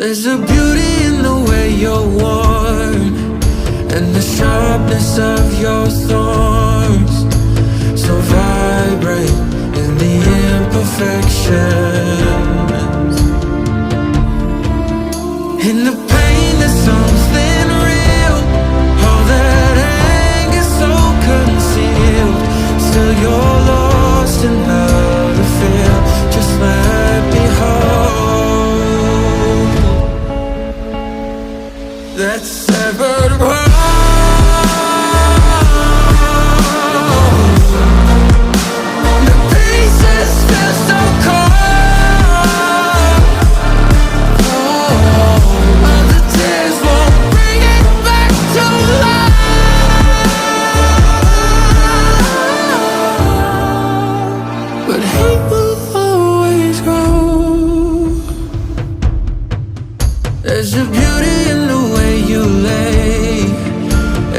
There's a beauty in the way you're worn, and the sharpness of your thorns, so vibrant in the imperfections. In the pain there's something real, all that anger so concealed. Still you're lost in how to feel. Just let me hold that severed world. The pieces feel so cold. All the tears won't bring it back to life. But hate will always grow. There's a beauty in the way you lay,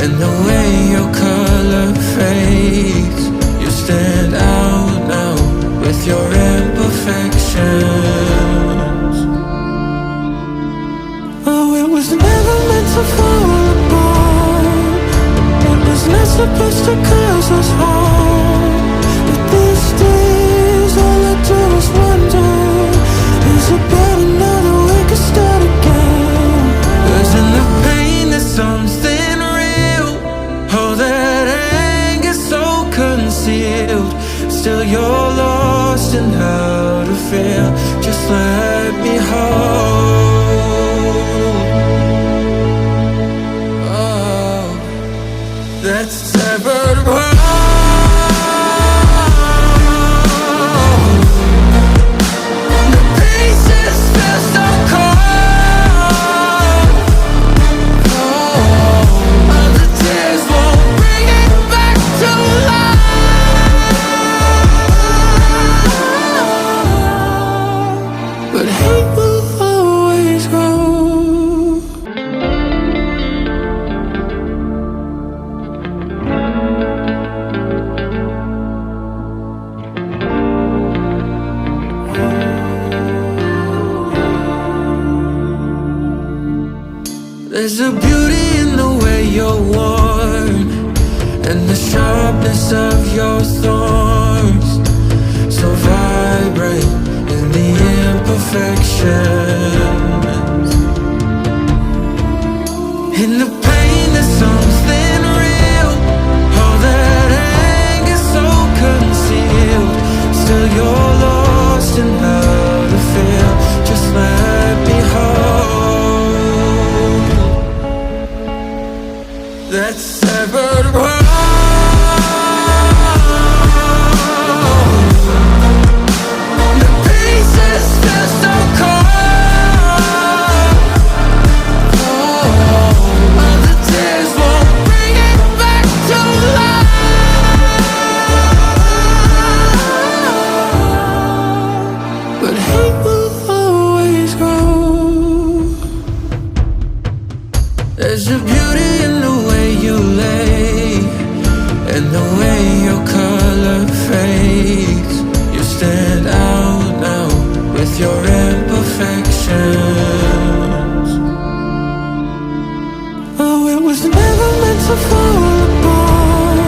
and the way your color fades. You stand out now with your imperfections. Oh, it was never meant to fall apart. It was not supposed to cause us harm. But these days all I do is wonder, is it better now that we can start again? 'Cause in the pain there's something real, all that anger so concealed. Still you're lost in how to feel. Just let me hold that severed world. The pieces feel so cold. All the tears won't bring it back to life. But hate will always grow. There's a beauty in the way you're worn, and the sharpness of your thorns, so vibrant in the imperfections. In the pain there's something real, all that anger so concealed. Still you're lost in how to feel. Just let me hold that severed world. The pieces feel so cold. All the tears won't bring it back to life. But hate will always grow. There's a beauty in the way you lay, and the way your color fades. You stand out now with your imperfections. Oh, it was never meant to fall apart.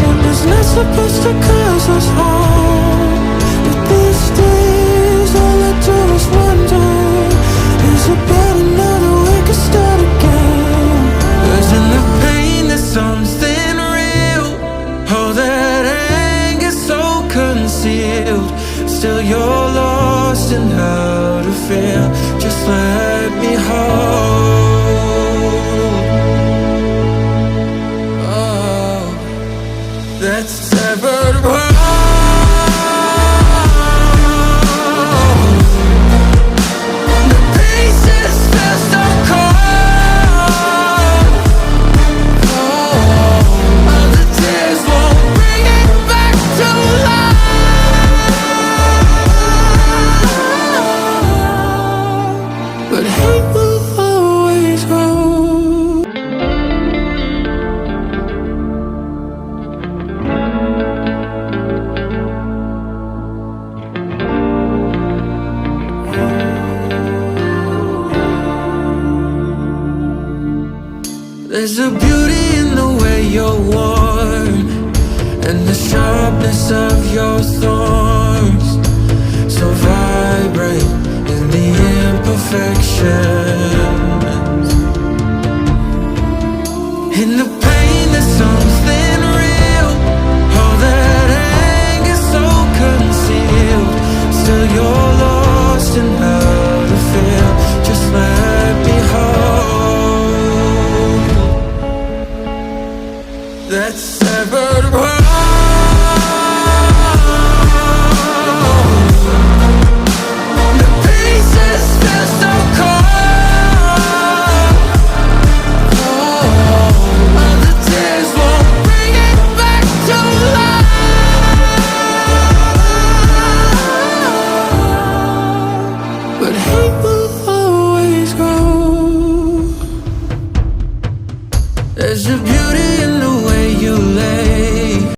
It was not supposed to cause us harm. But these days all I do is wonder, is it better now that we can start again? 'Cause in the pain there's something real, all that anger so concealed. Still you're lost in how to feel. Just let me hold that severed world. The pieces feel so cold. All the tears won't bring it back to life. But hate will always There's a beauty in the way you're worn, and the sharpness of your thorns. So vibrate in the imperfections. In the pain there's something real. All that anger so concealed. Still you're lost in how to feel. Just let me hold that severed heart. The pieces feel so cold. All the tears won't bring it back to life. But hate will always grow. There's a beauty in